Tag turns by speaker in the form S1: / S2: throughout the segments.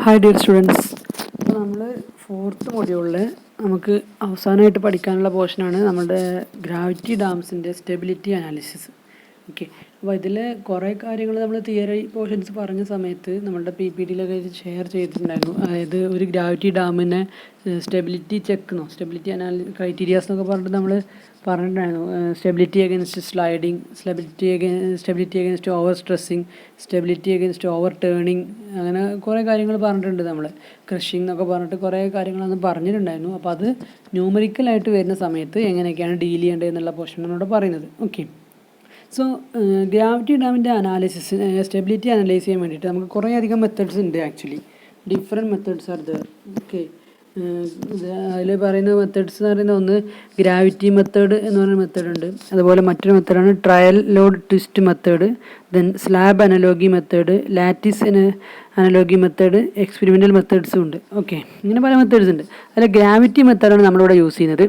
S1: Hi dear students. അപ്പോൾ നമ്മൾ fourth മൊഡ്യൂളിൽ നമുക്ക് അവസാനമായിട്ട് പഠിക്കാനുള്ള പോർഷനാണ് നമ്മുടെ ഗ്രാവിറ്റി ഡാംസിൻ്റെ സ്റ്റെബിലിറ്റി അനാലിസിസ്. ഓക്കെ, അപ്പോൾ ഇതിൽ കുറേ കാര്യങ്ങൾ നമ്മൾ തിയറി പോർഷൻസ് പറഞ്ഞ സമയത്ത് നമ്മളുടെ PPT-ലൊക്കെ ഷെയർ ചെയ്തിട്ടുണ്ടായിരുന്നു. അതായത് ഒരു ഗ്രാവിറ്റി ഡാമിനെ സ്റ്റെബിലിറ്റി സ്റ്റെബിലിറ്റി ക്രൈറ്റീരിയാസ് എന്നൊക്കെ പറഞ്ഞിട്ട് നമ്മൾ പറഞ്ഞിട്ടുണ്ടായിരുന്നു. Stability against sliding, stability against over stressing, stability against over turning, അങ്ങനെ കുറേ കാര്യങ്ങൾ പറഞ്ഞിട്ടുണ്ട്. നമ്മൾ ക്രഷിംഗ് എന്നൊക്കെ പറഞ്ഞിട്ട് കുറേ കാര്യങ്ങളൊന്നും പറഞ്ഞിട്ടുണ്ടായിരുന്നു. അപ്പോൾ അത് ന്യൂമറിക്കലായിട്ട് വരുന്ന സമയത്ത് എങ്ങനെയൊക്കെയാണ് ഡീൽ ചെയ്യേണ്ടത് എന്നുള്ള പോർഷനാണ് പറയുന്നത്. ഓക്കെ, സോ ഗ്രാവിറ്റി ഡാമിൻ്റെ സ്റ്റെബിലിറ്റി അനലൈസ് ചെയ്യാൻ വേണ്ടിയിട്ട് നമുക്ക് കുറേ അധികം മെത്തേഡ്സ് ഉണ്ട്. Actually different methods are there. Okay, അതിൽ പറയുന്ന മെത്തേഡ്സ് എന്ന് പറയുന്നത് ഒന്ന് ഗ്രാവിറ്റി മെത്തേഡ് എന്ന് പറയുന്ന മെത്തേഡ് ഉണ്ട്. അതുപോലെ മറ്റൊരു മെത്തേഡാണ് trial load twist method, then slab analogy method, lattice analogy method, experimental മെത്തേഡ്സും ഉണ്ട്. ഓക്കെ, ഇങ്ങനെ പല മെത്തേഡ്സ് ഉണ്ട്. അതിൽ ഗ്രാവിറ്റി മെത്തേഡാണ് നമ്മളിവിടെ യൂസ് ചെയ്യുന്നത്.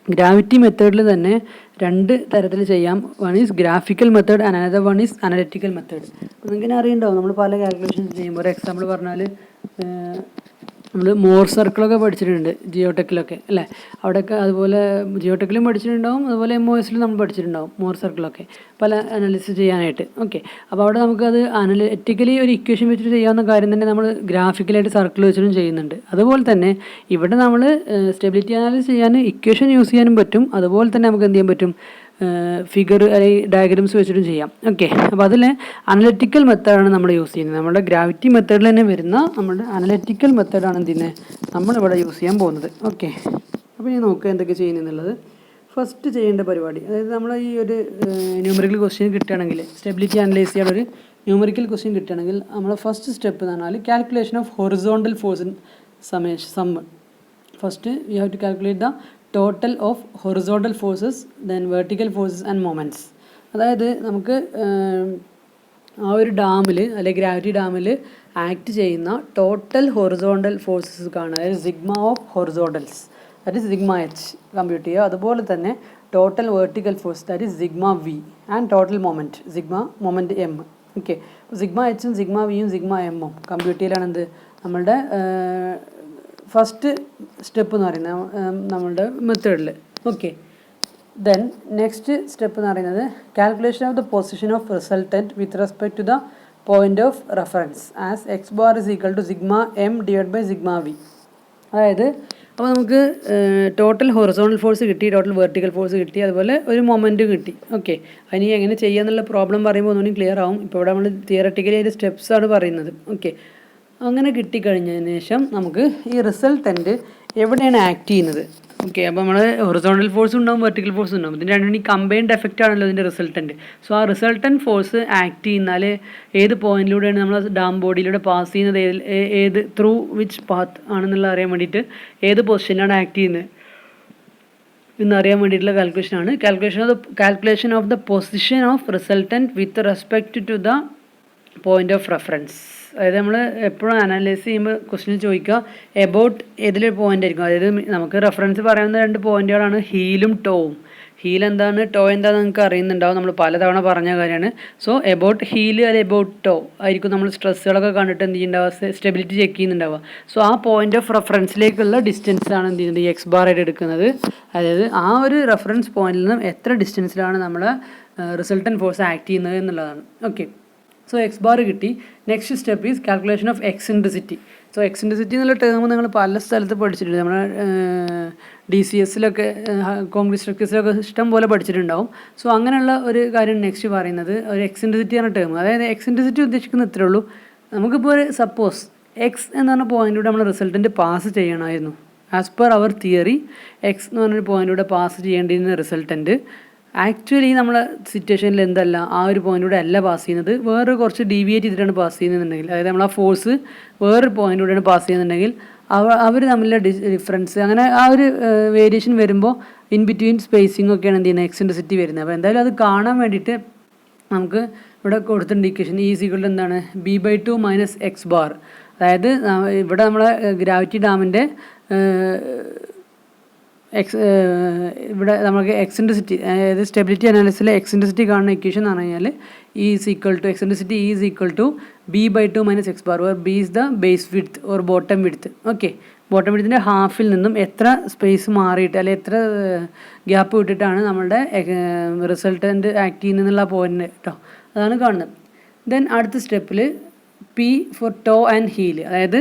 S1: ഗ്രാവിറ്റി മെത്തേഡിൽ തന്നെ രണ്ട് തരത്തിൽ ചെയ്യാം. One is graphical method and another one is analytical method. നിങ്ങൾക്ക് അറിയുണ്ടാവും, നമ്മൾ പല കാൽക്കുലേഷൻസ് ചെയ്യുമ്പോൾ. ഒരു എക്സാമ്പിൾ പറഞ്ഞാൽ നമ്മൾ മോർ സർക്കിളൊക്കെ പഠിച്ചിട്ടുണ്ട് ജിയോടെക്കിലൊക്കെ അല്ലേ. അവിടെയൊക്കെ അതുപോലെ ജിയോടെക്കിലും പഠിച്ചിട്ടുണ്ടാവും, അതുപോലെ MOSലും നമ്മൾ പഠിച്ചിട്ടുണ്ടാവും മോർ സർക്കിളൊക്കെ പല അനാലിസിസ് ചെയ്യാനായിട്ട്. ഓക്കെ, അപ്പോൾ അവിടെ നമുക്കത് അനലിറ്റിക്കലി ഒരു ഇക്വേഷൻ വെച്ചിട്ട് ചെയ്യാവുന്ന കാര്യം തന്നെ നമ്മൾ ഗ്രാഫിക്കലായിട്ട് സർക്കിൾ വെച്ചിട്ടും ചെയ്യുന്നുണ്ട്. അതുപോലെ തന്നെ ഇവിടെ നമ്മൾ സ്റ്റെബിലിറ്റി അനാലിസിസ് ചെയ്യാൻ ഇക്വേഷൻ യൂസ് ചെയ്യാനും പറ്റും. അതുപോലെ തന്നെ നമുക്ക് എന്ത് ചെയ്യാൻ പറ്റും, ഫിഗർ അല്ലെങ്കിൽ ഡയഗ്രംസ് വെച്ചിട്ടും ചെയ്യാം. ഓക്കെ, അപ്പോൾ അതിൽ അനലിറ്റിക്കൽ മെത്തേഡാണ് നമ്മൾ യൂസ് ചെയ്യുന്നത്. നമ്മുടെ ഗ്രാവിറ്റി മെത്തേഡിൽ തന്നെ വരുന്ന നമ്മുടെ അനലിറ്റിക്കൽ മെത്തേഡാണ് നമ്മളിവിടെ യൂസ് ചെയ്യാൻ പോകുന്നത്. ഓക്കെ, അപ്പോൾ ഇനി നോക്കുക എന്തൊക്കെ ചെയ്യുന്നതെന്നുള്ളത്. ഫസ്റ്റ് ചെയ്യേണ്ട പരിപാടി, അതായത് നമ്മൾ ഈ ഒരു ന്യൂമറിക്കൽ ക്വസ്റ്റ്യൻ കിട്ടുകയാണെങ്കിൽ, സ്റ്റെബിലിറ്റി അനലൈസ് ചെയ്യാൻ ഒരു ന്യൂമറിക്കൽ ക്വസ്റ്റ്യൻ കിട്ടുകയാണെങ്കിൽ നമ്മൾ ഫസ്റ്റ് സ്റ്റെപ്പ് എന്ന് പറഞ്ഞാൽ calculation of horizontal force in sum. First you have to calculate the total of horizontal forces, then vertical forces and moments. അതായത് നമുക്ക് ആ ഒരു ഡാമിൽ അല്ലെങ്കിൽ ഗ്രാവിറ്റി ഡാമിൽ ആക്ട് ചെയ്യുന്ന ടോട്ടൽ ഹൊറിസോണ്ടൽ ഫോഴ്സസ് കാണുക. അതായത് sigma of horizontals, that is sigma H compute ചെയ്യുക. അതുപോലെ തന്നെ total vertical force, that is sigma V, and total moment M. Okay, sigma എച്ചും സിഗ്മ വിയും സിഗ്മ എമ്മും കമ്പ്യൂട്ട് ചെയ്യലാണ് എന്ത് നമ്മളുടെ ഫസ്റ്റ് സ്റ്റെപ്പ് എന്ന് പറയുന്നത് നമ്മളുടെ മെത്തേഡിൽ. ഓക്കെ, ദെൻ നെക്സ്റ്റ് സ്റ്റെപ്പ് എന്ന് പറയുന്നത് calculation of the position of resultant with respect to the point of reference as x bar is equal to sigma M divide by sigma V. അതായത് അപ്പോൾ നമുക്ക് total horizontal force കിട്ടി, total vertical force കിട്ടി, അതുപോലെ ഒരു മൊമെൻറ്റും കിട്ടി. Okay, അതിന് എങ്ങനെ ചെയ്യാന്നുള്ള പ്രോബ്ലം പറയുമ്പോൾ ഒന്നുകൂടി ക്ലിയർ ആവും. ഇപ്പോൾ ഇവിടെ നമ്മൾ തിയററ്റിക്കലി അതിൻ്റെ സ്റ്റെപ്സാണ് പറയുന്നത്. ഓക്കെ, അങ്ങനെ കിട്ടിക്കഴിഞ്ഞതിന് ശേഷം നമുക്ക് ഈ റിസൾട്ടൻറ്റ് എവിടെയാണ് ആക്ട് ചെയ്യുന്നത്. ഓക്കെ, അപ്പോൾ നമ്മൾ ഹൊറിസോണ്ടൽ ഫോഴ്സ് ഉണ്ടാവും, വെർട്ടിക്കൽ ഫോഴ്സ് ഉണ്ടാവും. ഇതിൻ്റെ രണ്ടും കമ്പൈൻഡ് എഫക്റ്റ് ആണല്ലോ ഇതിൻ്റെ റിസൾട്ടൻറ്റ്. സോ ആ റിസൾട്ടൻറ്റ് ഫോഴ്സ് ആക്ട് ചെയ്യുന്നാൽ ഏത് പോയിന്റിലൂടെയാണ് നമ്മൾ ഡാം ബോഡിയിലൂടെ പാസ് ചെയ്യുന്നത്, ഏത് ത്രൂ വിച്ച് പാത്ത് ആണെന്നുള്ള അറിയാൻ വേണ്ടിയിട്ട്, ഏത് പൊസിഷനിലാണ് ആക്ട് ചെയ്യുന്നത് എന്നറിയാൻ വേണ്ടിയിട്ടുള്ള കാൽക്കുലേഷനാണ് calculation of the position of resultant with respect to the point of reference. അതായത് നമ്മൾ എപ്പോഴും അനലൈസ് ചെയ്യുമ്പോൾ ക്വസ്റ്റ്യൻ ചോദിക്കുക എബൌട്ട് ഏതിലൊരു പോയിൻ്റ് ആയിരിക്കും. അതായത് നമുക്ക് റെഫറൻസ് പറയാവുന്ന രണ്ട് പോയിന്റുകളാണ് ഹീലും ടോവും. ഹീൽ എന്താണ്, ടോ എന്താണെന്ന് നിങ്ങൾക്ക് അറിയുന്നുണ്ടാവും, നമ്മൾ പലതവണ പറഞ്ഞ കാര്യമാണ്. സോ എബൌട്ട് ഹീല് അല്ലെങ്കിൽ എബൌട്ട് ടോ ആയിരിക്കും നമ്മൾ സ്ട്രെസ്സുകളൊക്കെ കണ്ടിട്ട് എന്ത് ചെയ്യുന്നുണ്ടാവുക, സ്റ്റെബിലിറ്റി ചെക്ക് ചെയ്യുന്നുണ്ടാവുക. സോ ആ പോയിന്റ് ഓഫ് റെഫറൻസിലേക്കുള്ള ഡിസ്റ്റൻസ് ആണ് എന്ത് ചെയ്യുന്നത്, എക്സ് ബാർ ആയിട്ട് എടുക്കുന്നത്. അതായത് ആ ഒരു റെഫറൻസ് പോയിന്റിൽ നിന്നും എത്ര ഡിസ്റ്റൻസിലാണ് നമ്മൾ റിസൾട്ടൻറ്റ് ഫോഴ്സ് ആക്ട് ചെയ്യുന്നത് എന്നുള്ളതാണ്. ഓക്കെ, സോ എക്സ് ബാർ കിട്ടി. Next step is calculation of eccentricity. So eccentricity എന്നുള്ള ടേം നിങ്ങൾ പല സ്ഥലത്ത് പഠിച്ചിട്ടുണ്ട്. നമ്മൾ DCSലൊക്കെ കോൺക്രീറ്റ് സ്ട്രക്ചേഴ്സിലൊക്കെ ഇഷ്ടം പോലെ പഠിച്ചിട്ടുണ്ടാവും. സോ അങ്ങനെയുള്ള ഒരു കാര്യം നെക്സ്റ്റ് പറയുന്നത് ഒരു എക്സെൻട്രിസിറ്റി എന്ന ടേം. അതായത് എക്സെൻട്രിസിറ്റി ഉദ്ദേശിക്കുന്നത് ഇത്രേ ഉള്ളൂ. നമുക്കിപ്പോൾ ഒരു സപ്പോസ് എക്സ് എന്ന് പറഞ്ഞ പോയിന്റിലൂടെ നമ്മൾ റിസൾട്ടൻറ്റ് പാസ് ചെയ്യണമായിരുന്നു. As per hour theory X എന്ന് പറഞ്ഞൊരു പോയിന്റിലൂടെ പാസ് ചെയ്യേണ്ടിയിരുന്ന റിസൾട്ടൻറ്റ് ആക്ച്വലി നമ്മളെ സിറ്റുവേഷനിൽ എന്തല്ല, ആ ഒരു പോയിന്റിലൂടെ അല്ല പാസ് ചെയ്യുന്നത്, വേറെ കുറച്ച് ഡീവിയേറ്റ് ചെയ്തിട്ടാണ് പാസ് ചെയ്യുന്നുണ്ടെങ്കിൽ, അതായത് നമ്മൾ ആ ഫോഴ്സ് വേറൊരു പോയിന്റിലൂടെയാണ് പാസ് ചെയ്യുന്നുണ്ടെങ്കിൽ അവർ തമ്മിലുള്ള ഡിഫറൻസ്, അങ്ങനെ ആ ഒരു വേരിയേഷൻ വരുമ്പോൾ ഇൻ ബിറ്റ്വീൻ സ്പേസിംഗ് ഒക്കെയാണ് എന്ത് ചെയ്യുന്നത്, എക്സെൻട്രിസിറ്റി വരുന്നത്. അപ്പോൾ എന്തായാലും അത് കാണാൻ വേണ്ടിയിട്ട് നമുക്ക് ഇവിടെ കൊടുത്തിട്ടുണ്ട് ഇക്വേഷൻ ഈക്വൽ എന്താണ്, B/2 മൈനസ് എക്സ് ബാർ. അതായത് ഇവിടെ നമ്മളെ ഗ്രാവിറ്റി ഡാമിൻ്റെ ഇവിടെ നമുക്ക് എക്സെൻട്രിസിറ്റി, അതായത് സ്റ്റെബിലിറ്റി അനാലിസിസിലെ എക്സെൻട്രിസിറ്റി കാണുന്ന ഇക്വേഷൻ എന്ന് പറഞ്ഞു കഴിഞ്ഞാൽ e is equal to eccentricity e is equal to b/2 - x bar, where b is the base width or bottom width. Okay, bottom വിഡ്ത്തിൻ്റെ ഹാഫിൽ നിന്നും എത്ര സ്പേസ് മാറിയിട്ട് അല്ലെങ്കിൽ എത്ര ഗ്യാപ്പ് വിട്ടിട്ടാണ് നമ്മളുടെ റിസൾട്ടൻ്റ് ആക്ട് ചെയ്യുന്നുള്ള പോയിന്റ് കേട്ടോ, അതാണ് കാണുന്നത്. ദെൻ അടുത്ത സ്റ്റെപ്പിൽ P for toe and heel, അതായത്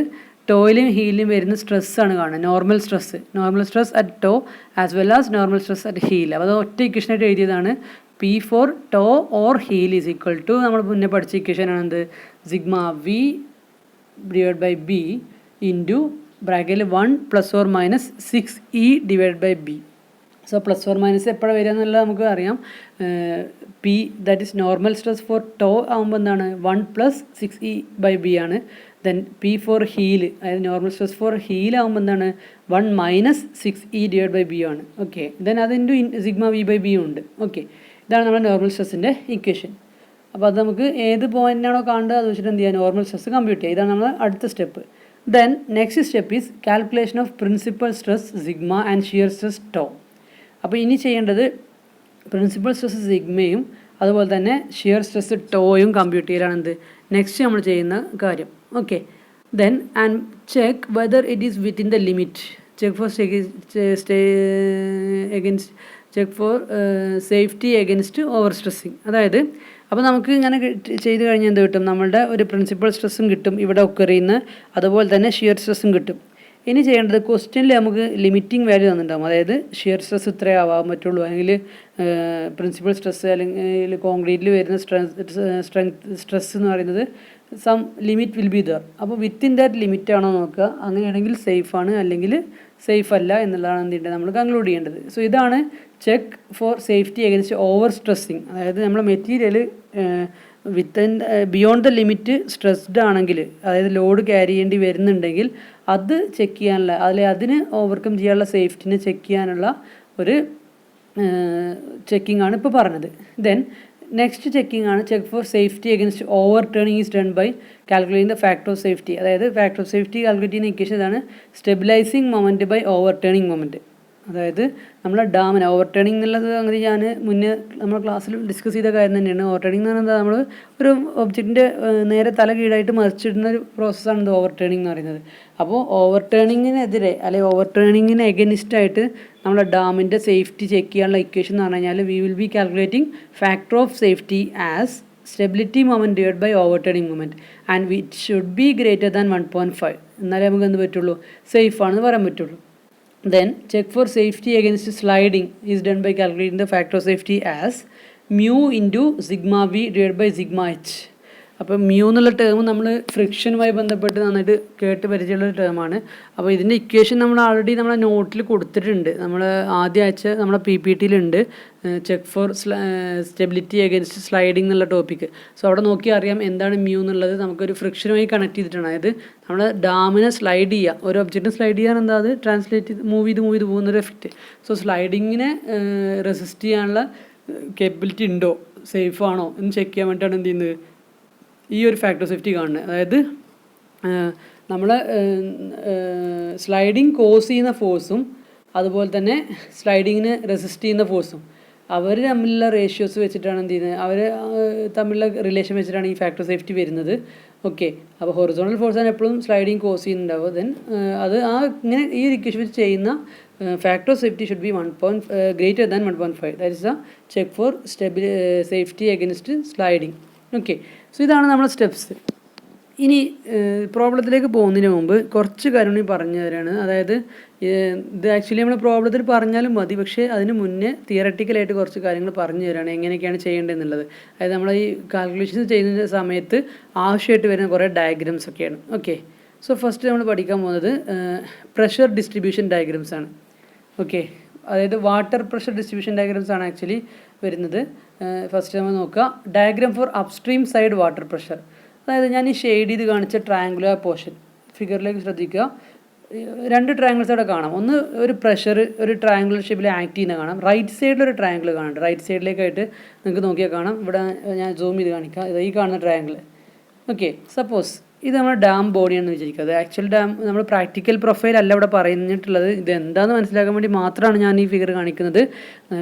S1: ടോയിലും ഹീലിലും വരുന്ന സ്ട്രെസ്സാണ് കാണുന്നത്. Normal stress at toe as well as normal stress at heel. അപ്പോൾ അത് ഒറ്റ ഇക്വേഷനായിട്ട് എഴുതിയതാണ്. P for toe or heel is equal to നമ്മൾ മുന്നേ പഠിച്ച ഇക്വേഷനാണ് എന്ത്, sigma V divide by B into ബ്രാക്കറ്റിൽ 1 ± 6e divide by B. So plus or minus എപ്പോഴാണ് വരിക എന്നുള്ളത് നമുക്ക് അറിയാം. P that is normal stress four to ആകുമ്പോൾ എന്താണ് 1 + 6e ബൈ ബി ആണ്. ദെൻ പി ഫോർ ഹീൽ, അതായത് നോർമൽ സ്ട്രെസ് ഫോർ ഹീൽ ആകുമ്പോൾ എന്താണ് 1 - 6e ഡിവൈഡ് ബൈ ബി ആണ്. ഓക്കെ, ദെൻ അത് സിഗ്മ വി ബൈ ബി ഉണ്ട്. ഓക്കെ, ഇതാണ് നമ്മുടെ നോർമൽ സ്ട്രെസ്സിൻ്റെ ഇക്വേഷൻ. അപ്പോൾ അത് നമുക്ക് ഏത് പോയിൻ്റാണോ കാണേണ്ടത് അത് വെച്ചിട്ട് എന്ത് ചെയ്യുക, നോർമൽ സ്ട്രെസ് കമ്പ്യൂട്ട് ചെയ്യുക. ഇതാണ് നമ്മൾ അടുത്ത step. Then next step is calculation of principal stress sigma and shear stress to. അപ്പോൾ ഇനി ചെയ്യേണ്ടത് പ്രിൻസിപ്പൽ സ്ട്രെസ് സിഗ്മയും അതുപോലെ തന്നെ ഷിയർ സ്ട്രെസ് ടോയും കമ്പ്യൂട്ട് ചെയ്യലാണ് എന്ത് നെക്സ്റ്റ് നമ്മൾ ചെയ്യുന്ന കാര്യം. Okay, then and check whether it is within the limit. Check for check for safety against overstressing. അതായത് അപ്പോൾ നമുക്ക് ഇങ്ങനെ ചെയ്ത് കഴിഞ്ഞാൽ എന്ത് കിട്ടും, നമ്മളുടെ ഒരു പ്രിൻസിപ്പൽ സ്ട്രെസ്സും കിട്ടും ഇവിടെ ഒക്കെ അറിയുന്ന, അതുപോലെ തന്നെ ഷിയർ സ്ട്രെസ്സും കിട്ടും. ഇനി ചെയ്യേണ്ടത് ക്വസ്റ്റ്യനിൽ നമുക്ക് ലിമിറ്റിംഗ് വാല്യൂ തന്നിട്ടുണ്ടാകും. അതായത് ഷിയർ സ്ട്രെസ് ഇത്രേ ആവാൻ പറ്റുള്ളൂ, അല്ലെങ്കിൽ പ്രിൻസിപ്പൽ സ്ട്രെസ് അല്ലെങ്കിൽ കോൺക്രീറ്റിൽ വരുന്ന സ്ട്രെസ് എന്ന് പറയുന്നത് some limit will be there. അപ്പോൾ വിത്തിൻ ദാറ്റ് ലിമിറ്റ് ആണോ നോക്കുക, അങ്ങനെയാണെങ്കിൽ സേഫ് ആണ്, അല്ലെങ്കിൽ സേഫ് അല്ല എന്നുള്ളതാണ് എന്തിൻ്റെ നമ്മൾ കൺക്ലൂഡ് ചെയ്യേണ്ടത്. സോ ഇതാണ് check for safety against over stressing. അതായത് നമ്മുടെ material within beyond the limit stressed ആണെങ്കിൽ, അതായത് ലോഡ് ക്യാരി ചെയ്യേണ്ടി വരുന്നുണ്ടെങ്കിൽ അത് ചെക്ക് ചെയ്യാനുള്ള, അതിന് ഓവർകം ചെയ്യാനുള്ള സേഫ്റ്റിനെ ചെക്ക് ചെയ്യാനുള്ള ഒരു ചെക്കിംഗ് ആണ് ഇപ്പോൾ പറഞ്ഞത്. ദെൻ നെക്സ്റ്റ് ചെക്കിംഗ് ആണ് check for safety against overturning is done by calculating the factor of safety. അതായത് ഫാക്ടർ ഓഫ് സേഫ്റ്റി കാൽക്കുലേറ്റ് ചെയ്യുന്ന ഇക്വേഷൻ ഇതാണ്, stabilising moment by overturning moment. അതായത് നമ്മളെ ഡാമിന് ഓവർ ടേണിംഗ് എന്നുള്ളത് അങ്ങനെ ഞാൻ മുന്നേ നമ്മൾ ക്ലാസ്സിൽ ഡിസ്കസ് ചെയ്ത കാര്യം തന്നെയാണ്. ഓവർ ടേണിംഗ് എന്ന് പറയുന്നത് നമ്മൾ ഒരു ഒബ്ജക്റ്റിൻ്റെ നേരെ തല കീഴായിട്ട് മറിച്ചിടുന്ന ഒരു പ്രോസസ്സാണ് ഇത് ഓവർ ടേണിംഗ് എന്ന് പറയുന്നത്. അപ്പോൾ ഓവർ ടേണിങ്ങിനെതിരെ അല്ലെങ്കിൽ ഓവർ ടേണിങ്ങിന് എഗനിസ്റ്റായിട്ട് നമ്മുടെ ഡാമിൻ്റെ സേഫ്റ്റി ചെക്ക് ചെയ്യാനുള്ള ഇക്വേഷൻ എന്ന് പറഞ്ഞു കഴിഞ്ഞാൽ we will be calculating factor of safety as stability moment divide by overturning moment and it should be greater than 1.5. എന്നാലേ നമുക്ക് എന്ത് പറ്റുള്ളൂ, സേഫ് ആണെന്ന് പറയാൻ പറ്റുള്ളൂ. Then check for safety against sliding is done by calculating the factor of safety as mu into sigma v divided by sigma h. അപ്പോൾ mu എന്നുള്ള term നമ്മൾ ഫ്രിക്ഷനുമായി ബന്ധപ്പെട്ട് നന്നായിട്ട് കേട്ട് പരിചയമുള്ളൊരു ടേമാണ്. അപ്പോൾ ഇതിൻ്റെ ഇക്വേഷൻ നമ്മൾ ആൾറെഡി നമ്മളെ നോട്ടിൽ കൊടുത്തിട്ടുണ്ട്. നമ്മൾ ആദ്യ ആഴ്ച നമ്മളെ PPT-യിലുണ്ട് check for stability against sliding എന്നുള്ള ടോപ്പിക്ക്. സോ അവിടെ നോക്കി അറിയാം എന്താണ് മ്യൂ എന്നുള്ളത്. നമുക്കൊരു ഫ്രിക്ഷനുമായി കണക്ട് ചെയ്തിട്ടാണ്. അതായത് നമ്മൾ ഡാമിനെ സ്ലൈഡ് ചെയ്യുക, ഒരു ഒബ്ജക്റ്റിനെ സ്ലൈഡ് ചെയ്യാൻ എന്താ അത് ട്രാൻസ്ലേറ്റ് ചെയ്ത് മൂവ് ചെയ്ത് പോകുന്നൊരു എഫക്റ്റ്. സോ സ്ലൈഡിങ്ങിനെ റെസിസ്റ്റ് ചെയ്യാനുള്ള കേപ്പബിലിറ്റി ഉണ്ടോ, സേഫ് ആണോ എന്ന് ചെക്ക് ചെയ്യാൻ വേണ്ടിയിട്ടാണ് എന്ത് ചെയ്യുന്നത്, ഈ ഒരു ഫാക്ടർ സേഫ്റ്റി കാണുന്നത്. അതായത് നമ്മൾ സ്ലൈഡിങ് കോസ് ചെയ്യുന്ന ഫോഴ്സും അതുപോലെ തന്നെ സ്ലൈഡിങ്ങിന് റെസിസ്റ്റ് ചെയ്യുന്ന ഫോഴ്സും അവർ തമ്മിലുള്ള റേഷ്യോസ് വെച്ചിട്ടാണ് എന്ത് ചെയ്യുന്നത്, അവർ തമ്മിലുള്ള റിലേഷൻ വെച്ചിട്ടാണ് ഈ ഫാക്ടർ സേഫ്റ്റി വരുന്നത്. ഓക്കെ, അപ്പോൾ ഹൊറിസോണൽ ഫോഴ്സാണ് എപ്പോഴും സ്ലൈഡിങ് കോസ് ചെയ്യുന്നുണ്ടാവുക. ദെൻ അത് ഇങ്ങനെ ഈ ഇക്വേഷൻ വെച്ച് ചെയ്യുന്ന factor of safety should be greater than 1.5. That is the cheque for safety against sliding. Okay, so ഇതാണ് നമ്മുടെ സ്റ്റെപ്സ്. ഇനി പ്രോബ്ലത്തിലേക്ക് പോകുന്നതിന് മുമ്പ് കുറച്ച് കാര്യങ്ങൾ പറഞ്ഞു തരാണ്. അതായത് ഇത് ആക്ച്വലി നമ്മൾ പ്രോബ്ലത്തിൽ പറഞ്ഞാലും മതി, പക്ഷേ അതിന് മുന്നേ തിയറട്ടിക്കലായിട്ട് കുറച്ച് കാര്യങ്ങൾ പറഞ്ഞു തരാണ് എങ്ങനെയൊക്കെയാണ് ചെയ്യേണ്ടതെന്നുള്ളത്. അതായത് നമ്മൾ ഈ കാൽക്കുലേഷൻസ് ചെയ്യുന്ന സമയത്ത് ആവശ്യമായിട്ട് വരുന്ന കുറേ ഡയഗ്രാംസ് ഒക്കെയാണ്. ഓക്കെ, സോ ഫസ്റ്റ് നമ്മൾ പഠിക്കാൻ പോകുന്നത് പ്രഷർ ഡിസ്ട്രിബ്യൂഷൻ ഡയഗ്രാംസ് ആണ്. ഓക്കെ, അതായത് വാട്ടർ പ്രഷർ ഡിസ്ട്രിബ്യൂഷൻ ഡയഗ്രാംസ് ആണ് ആക്ച്വലി വരുന്നത്. ഫസ്റ്റ് നമ്മൾ നോക്കുക, diagram four upstream side water pressure. അതായത് ഞാൻ ഈ ഷെയ്ഡ് ചെയ്ത് കാണിച്ച ട്രയാങ്കുലർ പോർഷൻ ഫിഗറിലേക്ക് ശ്രദ്ധിക്കുക. 2 ട്രയാങ്കിൾസ് അവിടെ കാണാം. ഒന്ന് ഒരു പ്രഷർ ഒരു ട്രയാങ്കുലർ ഷേപ്പിൽ ആക്ട് ചെയ്യുന്ന കാണാം. റൈറ്റ് സൈഡിലൊരു ട്രയാങ്കിൾ കാണാം. റൈറ്റ് സൈഡിലേക്കായിട്ട് നിങ്ങൾക്ക് നോക്കിയാൽ കാണാം. ഇവിടെ ഞാൻ സൂം ചെയ്ത് കാണിക്കാം. ഇത് ഈ കാണുന്ന ട്രയാങ്കിൾ. ഓക്കെ, സപ്പോസ് ഇത് നമ്മുടെ ഡാം ബോഡിയാണെന്ന് വിചാരിക്കുക. അത് ആക്ച്വൽ ഡാം നമ്മൾ പ്രാക്ടിക്കൽ പ്രൊഫൈൽ അല്ല ഇവിടെ പറഞ്ഞിട്ടുള്ളത്. ഇത് എന്താണെന്ന് മനസ്സിലാക്കാൻ വേണ്ടി മാത്രമാണ് ഞാൻ ഈ ഫിഗർ കാണിക്കുന്നത്.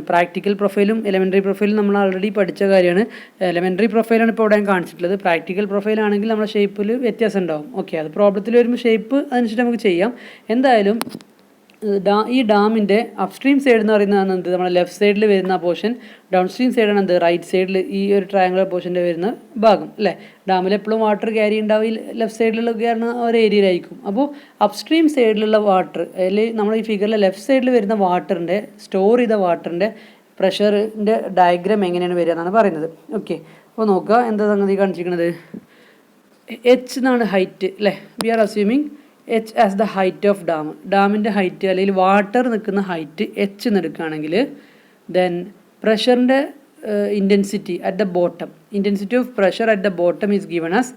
S1: പ്രാക്ടിക്കൽ പ്രൊഫൈലും എലമെൻ്ററി പ്രൊഫൈലും നമ്മൾ ആൾറെഡി പഠിച്ച കാര്യമാണ്. എലമെൻ്ററി പ്രൊഫൈലാണ് ഇപ്പോൾ ഇവിടെ ഞാൻ കാണിച്ചിട്ടുള്ളത്. പ്രാക്ടിക്കൽ പ്രൊഫൈലാണെങ്കിൽ നമ്മുടെ ഷേപ്പിൽ വ്യത്യാസം ഉണ്ടാവും. ഓക്കെ, അത് പ്രോബ്ലത്തിൽ വരുമ്പോൾ ഷേപ്പ് അതനുസരിച്ച് നമുക്ക് ചെയ്യാം. എന്തായാലും ഈ ഡാമിൻ്റെ അപ്സ്ട്രീം സൈഡ് എന്ന് പറയുന്നതാണ് എന്ത്, നമ്മുടെ ലെഫ്റ്റ് സൈഡിൽ വരുന്ന പോർഷൻ. ഡൗൺ സ്ട്രീം സൈഡാണ് എന്ത്, റൈറ്റ് സൈഡിൽ ഈ ഒരു ട്രയാങ്കുലർ പോർഷൻ്റെ വരുന്ന ഭാഗം അല്ലേ. ഡാമിൽ എപ്പോഴും വാട്ടർ ക്യാരി ഉണ്ടാവും ലെഫ്റ്റ് സൈഡിലുള്ള കയറുന്ന ഒരു ഏരിയയിലായിരിക്കും. അപ്പോൾ അപ്സ്ട്രീം സൈഡിലുള്ള വാട്ടർ, അല്ലെങ്കിൽ നമ്മൾ ഈ ഫിഗറിലെ ലെഫ്റ്റ് സൈഡിൽ വരുന്ന വാട്ടറിൻ്റെ, സ്റ്റോർ ചെയ്ത വാട്ടറിൻ്റെ പ്രഷറിൻ്റെ ഡയഗ്രാം എങ്ങനെയാണ് വരിക എന്നാണ് പറയുന്നത്. ഓക്കെ, അപ്പോൾ നോക്കുക എന്താ സംഗതി കാണിച്ചിരിക്കുന്നത്. എച്ച് എന്നാണ് ഹൈറ്റ് അല്ലേ. We are assuming H as the height of dam. ഡാമിൻ്റെ ഹൈറ്റ് അല്ലെങ്കിൽ വാട്ടർ നിൽക്കുന്ന ഹൈറ്റ് എച്ച് എന്ന് എടുക്കുകയാണെങ്കിൽ ദെൻ പ്രഷറിൻ്റെ intensity at the bottom, intensity of pressure at the bottom is given as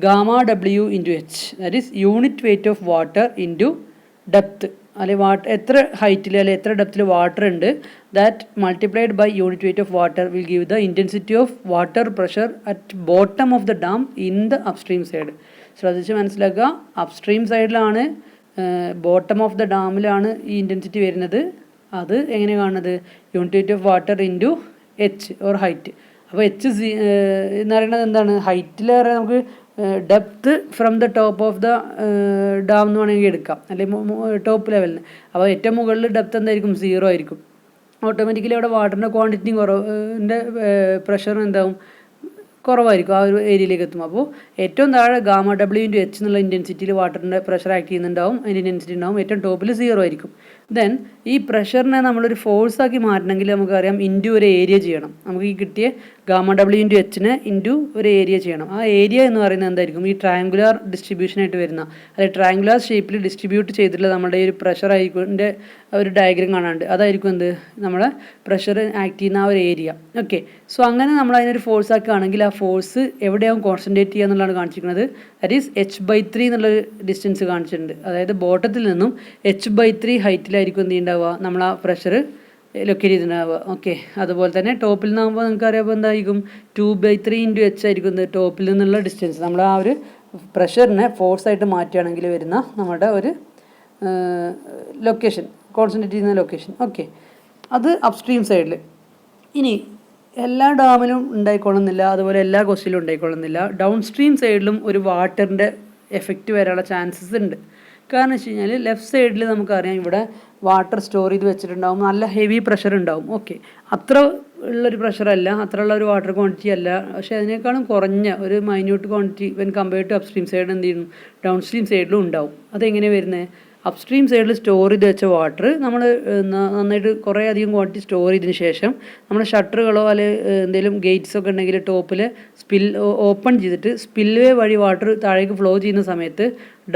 S1: gamma W into H. That is unit weight of water into depth. അല്ലെങ്കിൽ water എത്ര ഹൈറ്റിൽ അല്ലെങ്കിൽ എത്ര ഡെപ്തിൽ വാട്ടർ ഉണ്ട്, that multiplied by unit weight of water will give the intensity of water pressure at bottom of the dam in the upstream side. ശ്രദ്ധിച്ച് മനസ്സിലാക്കുക, upstream സൈഡിലാണ്, ബോട്ടം ഓഫ് ദ ഡാമിലാണ് ഈ ഇൻറ്റൻസിറ്റി വരുന്നത്. അത് എങ്ങനെ കാണുന്നത്, unit weight of water into H or height. അപ്പോൾ H എന്ന് പറയുന്നത് എന്താണ്, ഹൈറ്റിലേറെ നമുക്ക് depth from the top of the dam എന്ന് വേണമെങ്കിൽ എടുക്കാം, അല്ലെങ്കിൽ ടോപ്പ് ലെവലിന്. അപ്പോൾ ഏറ്റവും മുകളിൽ ഡെപ്ത്ത് എന്തായിരിക്കും, 0 ആയിരിക്കും. ഓട്ടോമാറ്റിക്കലി അവിടെ വാട്ടറിൻ്റെ ക്വാണ്ടിറ്റിയും കുറവിൻ്റെ പ്രഷറും എന്താവും, കുറവായിരിക്കും, ആ ഒരു ഏരിയയിലേക്ക് എത്തും. അപ്പോൾ ഏറ്റവും താഴെ ഗാമ ഡബ്ല്യു ഇൻറ്റു എച്ച് എന്നുള്ള ഇൻറ്റൻസിറ്റിയിൽ വാട്ടറിൻ്റെ പ്രഷർ ആക്ട് ചെയ്യുന്നുണ്ടാവും, അതിൻ്റെ ഇൻറ്റൻസിറ്റി ഉണ്ടാവും. ഏറ്റവും ടോപ്പിൽ 0 ആയിരിക്കും. ദെൻ ഈ പ്രഷറിനെ നമ്മളൊരു ഫോഴ്സാക്കി മാറ്റണമെങ്കിൽ നമുക്കറിയാം ഇൻറ്റു ഒരു ഏരിയ ചെയ്യണം. നമുക്ക് ഈ കിട്ടിയ ഗാമ ഡബ്ല്യു ഇൻറ്റു എച്ചിനെ ഇൻറ്റു ഒരു ഏരിയ ചെയ്യണം. ആ ഏരിയ എന്ന് പറയുന്നത് എന്തായിരിക്കും, ഈ ട്രയാങ്കുലാർ ഡിസ്ട്രിബ്യൂഷനായിട്ട് വരുന്ന, അല്ലെങ്കിൽ ട്രയാങ്കുലാർ ഷേപ്പിൽ ഡിസ്ട്രിബ്യൂട്ട് ചെയ്തിട്ടുള്ള നമ്മുടെ ഈ ഒരു പ്രഷർ ആയിരിക്കും ഒരു ഡയഗ്രം കാണാണ്ട്, അതായിരിക്കും എന്ത്, നമ്മളെ പ്രഷർ ആക്ട് ചെയ്യുന്ന ആ ഒരു ഏരിയ. ഓക്കെ, സോ അങ്ങനെ നമ്മൾ അതിനൊരു ഫോഴ്സ് ആക്കുകയാണെങ്കിൽ ആ ഫോഴ്സ് എവിടെയാവും കോൺസെൻട്രേറ്റ് ചെയ്യുക എന്നുള്ളതാണ് കാണിച്ചിരിക്കുന്നത്. ദാറ്റ് ഈസ് h/3 എന്നുള്ളൊരു ഡിസ്റ്റൻസ് കാണിച്ചിട്ടുണ്ട്. അതായത് ബോട്ടത്തിൽ നിന്നും h/3 ഹൈറ്റിലായിരിക്കും എന്ത് ഉണ്ടാവുക, നമ്മൾ ആ പ്രഷർ ലൊക്കേറ്റ് ചെയ്തിട്ടുണ്ടാവുക. ഓക്കെ, അതുപോലെ തന്നെ ടോപ്പിൽ നിന്നാകുമ്പോൾ നിങ്ങൾക്ക് അറിയാമ്പോൾ എന്തായിരിക്കും, 2/3 ഇൻറ്റു എച്ച് ആയിരിക്കും ടോപ്പിൽ നിന്നുള്ള ഡിസ്റ്റൻസ്. നമ്മൾ ആ ഒരു പ്രഷറിനെ ഫോഴ്സായിട്ട് മാറ്റുകയാണെങ്കിൽ വരുന്ന നമ്മുടെ ഒരു ലൊക്കേഷൻ, കോൺസെൻട്രേറ്റ് ചെയ്യുന്ന ലൊക്കേഷൻ. ഓക്കെ, അത് അപ്സ്ട്രീം സൈഡിൽ. ഇനി എല്ലാ ഡാമിലും ഉണ്ടായിക്കൊള്ളുന്നില്ല, അതുപോലെ എല്ലാ കോസ്റ്റിലും ഉണ്ടായിക്കൊള്ളുന്നില്ല. ഡൗൺ സ്ട്രീം സൈഡിലും ഒരു വാട്ടറിൻ്റെ എഫക്റ്റ് വരാനുള്ള ചാൻസസ് ഉണ്ട്. കാരണം വെച്ച് കഴിഞ്ഞാൽ ലെഫ്റ്റ് സൈഡിൽ നമുക്കറിയാം ഇവിടെ വാട്ടർ സ്റ്റോർ ചെയ്ത് വെച്ചിട്ടുണ്ടാവും, നല്ല ഹെവി പ്രഷർ ഉണ്ടാവും. ഓക്കെ, അത്ര ഉള്ളൊരു പ്രഷറല്ല, അത്ര ഉള്ള ഒരു വാട്ടർ ക്വാണ്ടിറ്റി അല്ല, പക്ഷേ അതിനേക്കാളും കുറഞ്ഞ ഒരു minute quantity when compared to upstream side എന്ത് ചെയ്യുന്നു, ഡൗൺ സ്ട്രീം സൈഡിലും ഉണ്ടാവും. അതെങ്ങനെ വരുന്നത്, അപ്സ്ട്രീം സൈഡിൽ സ്റ്റോർ ചെയ്ത് വെച്ച വാട്ടർ നമ്മൾ നന്നായിട്ട് കുറേ അധികം ക്വാണ്ടിറ്റി സ്റ്റോർ ചെയ്തതിന് ശേഷം നമ്മൾ ഷട്ടറുകളോ അല്ലെങ്കിൽ എന്തെങ്കിലും ഗേറ്റ്സോ ഒക്കെ ഉണ്ടെങ്കിൽ ടോപ്പിൽ ഓപ്പൺ ചെയ്തിട്ട് സ്പിൽവേ വഴി വാട്ടർ താഴേക്ക് ഫ്ലോ ചെയ്യുന്ന സമയത്ത്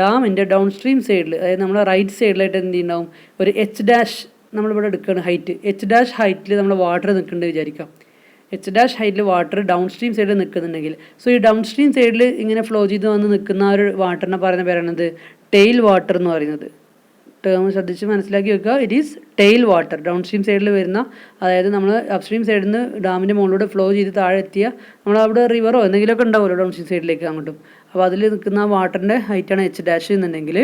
S1: ഡാമിൻ്റെ ഡൗൺ സ്ട്രീം സൈഡിൽ, അതായത് നമ്മൾ റൈറ്റ് സൈഡിലായിട്ട് എന്ത് ചെയ്യുന്നുണ്ടാവും, ഒരു H' നമ്മളിവിടെ എടുക്കുകയാണ് ഹൈറ്റ്, H' ഹൈറ്റിൽ നമ്മൾ വാട്ടർ നിൽക്കുന്നുണ്ട് വിചാരിക്കാം. H' ഹൈറ്റിൽ വാട്ടർ ഡൗൺ സ്ട്രീം സൈഡിൽ നിൽക്കുന്നുണ്ടെങ്കിൽ, സോ ഈ ഡൗൺ സ്ട്രീം സൈഡിൽ ഇങ്ങനെ ഫ്ലോ ചെയ്ത് വന്ന് നിൽക്കുന്ന ആ ഒരു വാട്ടറിനെ പറയുന്ന പേരാണത് ടെയിൽ വാട്ടർ എന്ന് പറയുന്നത്. ടേം ശ്രദ്ധിച്ച് മനസ്സിലാക്കി വെക്കുക, it is tail water. Downstream സൈഡിൽ വരുന്ന, അതായത് നമ്മൾ അപ്സ്ട്രീം സൈഡിൽ നിന്ന് ഡാമിൻ്റെ മുകളിലൂടെ ഫ്ലോ ചെയ്ത് താഴെ എത്തിയ നമ്മളവിടെ റിവറോ എന്തെങ്കിലുമൊക്കെ ഉണ്ടാവുമല്ലോ ഡൗൺ സ്ട്രീം സൈഡിലേക്ക് അങ്ങോട്ടും. അപ്പോൾ അതിൽ നിൽക്കുന്ന വാട്ടറിൻ്റെ ഹൈറ്റാണ് H' എന്നുണ്ടെങ്കിൽ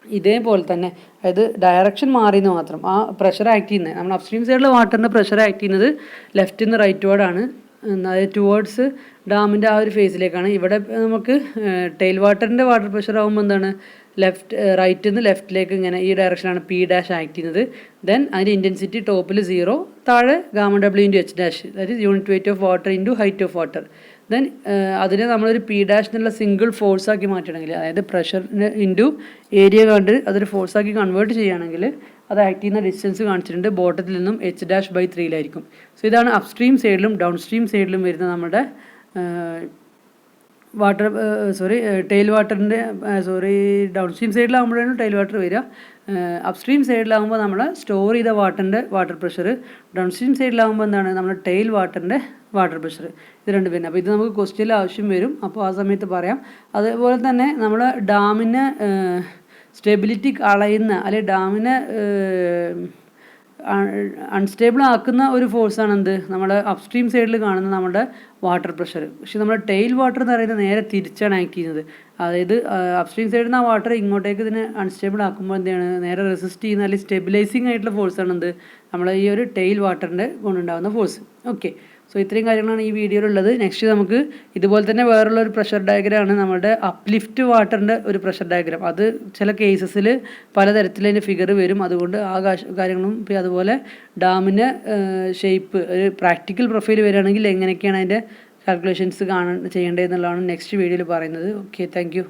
S1: ഇതേപോലെ തന്നെ, അതായത് ഡയറക്ഷൻ മാറിയെന്ന് മാത്രം, ആ പ്രഷർ ആക്ട് ചെയ്യുന്നത്, നമ്മൾ അപ്സ്ട്രീം സൈഡിലെ വാട്ടറിൻ്റെ പ്രഷർ ആക്ട് ചെയ്യുന്നത് ലെഫ്റ്റിൽ നിന്ന് റൈറ്റ് വേർഡാണ്, അതായത് ടുവേർഡ്സ് ഡാമിൻ്റെ ആ ഒരു ഫേസിലേക്കാണ്. ഇവിടെ നമുക്ക് ടെയിൽ വാട്ടറിൻ്റെ വാട്ടർ പ്രഷർ ആകുമ്പോൾ എന്താണ്, റൈറ്റിൽ നിന്ന് ലെഫ്റ്റിലേക്ക് ഇങ്ങനെ ഈ ഡയറക്ഷനാണ് P' ആക്ട് ചെയ്യുന്നത്. ദെൻ അതിൻ്റെ ഇൻറ്റൻസിറ്റി ടോപ്പിൽ 0, താഴെ gamma W into H', that is unit weight of water into height of water. Then അതിനെ നമ്മളൊരു P' എന്നുള്ള സിംഗിൾ ഫോഴ്സാക്കി മാറ്റണമെങ്കിൽ, അതായത് പ്രഷറിന് ഇൻറ്റു ഏരിയ കണ്ട് അതൊരു ഫോഴ്സാക്കി കൺവേർട്ട് ചെയ്യുകയാണെങ്കിൽ അത് ആക്ട് ചെയ്യുന്ന ഡിസ്റ്റൻസ് കാണിച്ചിട്ടുണ്ട്. ബോട്ടത്തിൽ നിന്നും H'/3 സോ ഇതാണ് അപ്സ്ട്രീം സൈഡിലും ഡൗൺ സ്ട്രീം സൈഡിലും വരുന്ന നമ്മുടെ വാട്ടർ ടെയിൽ വാട്ടറിൻ്റെ ഡൗൺ സ്ട്രീം സൈഡിലാകുമ്പോഴാണ് ടെയിൽ വാട്ടർ വരിക. അപ്സ്ട്രീം സൈഡിലാകുമ്പോൾ നമ്മൾ സ്റ്റോർ ചെയ്ത വാട്ടർ പ്രഷർ, ഡൗൺ സ്ട്രീം സൈഡിലാകുമ്പോൾ എന്താണ്, നമ്മൾ ടെയിൽ വാട്ടറിൻ്റെ വാട്ടർ പ്രഷർ. ഇത് രണ്ട് പേരും. അപ്പോൾ ഇത് നമുക്ക് ക്വസ്റ്റ്യനിൽ ആവശ്യം വരും, അപ്പോൾ ആ സമയത്ത് പറയാം. അതേപോലെ തന്നെ നമ്മൾ ഡാമിന് സ്റ്റെബിലിറ്റി കളയുന്ന, അല്ലെങ്കിൽ ഡാമിനെ അൺസ്റ്റേബിൾ ആക്കുന്ന ഒരു ഫോഴ്സാണ് എന്ത്, നമ്മുടെ അപ്സ്ട്രീം സൈഡിൽ കാണുന്ന നമ്മുടെ വാട്ടർ പ്രഷർ. പക്ഷെ നമ്മുടെ ടെയിൽ വാട്ടർ എന്ന് പറയുന്നത് നേരെ തിരിച്ചാണ് ആക്ട് ചെയ്യുന്നത്. അതായത് അപ്സ്ട്രീം സൈഡിൽ നിന്ന് ആ വാട്ടർ ഇങ്ങോട്ടേക്ക് ഇതിനെ അൺസ്റ്റേബിൾ ആക്കുമ്പോൾ എന്താണ്, നേരെ റെസിസ്റ്റ് ചെയ്യുന്ന അല്ലെങ്കിൽ സ്റ്റെബിലൈസിങ് ആയിട്ടുള്ള ഫോഴ്സാണ് എന്ത്, നമ്മളെ ഈ ഒരു ടെയിൽ വാട്ടറിൻ്റെ കൊണ്ടുണ്ടാകുന്ന ഫോഴ്സ്. ഓക്കെ, സോ ഇത്രയും കാര്യങ്ങളാണ് ഈ വീഡിയോയിലുള്ളത്. നെക്സ്റ്റ് നമുക്ക് ഇതുപോലെ തന്നെ വേറുള്ള ഒരു പ്രഷർ ഡയഗ്രാമാണ് നമ്മുടെ അപ്ലിഫ്റ്റ് വാട്ടറിൻ്റെ ഒരു പ്രഷർ ഡയഗ്രാം. അത് ചില കേസസിൽ പലതരത്തിൽ അതിൻ്റെ ഫിഗർ വരും. അതുകൊണ്ട് ആ കാര്യങ്ങളും അതുപോലെ ഡാമിൻ്റെ ഷേപ്പ് ഒരു പ്രാക്ടിക്കൽ പ്രൊഫൈൽ വരികയാണെങ്കിൽ എങ്ങനെയൊക്കെയാണ് അതിൻ്റെ കാൽക്കുലേഷൻസ് ചെയ്യേണ്ടതെന്നുള്ളതാണ് നെക്സ്റ്റ് വീഡിയോയിൽ പറയുന്നത്. Okay, thank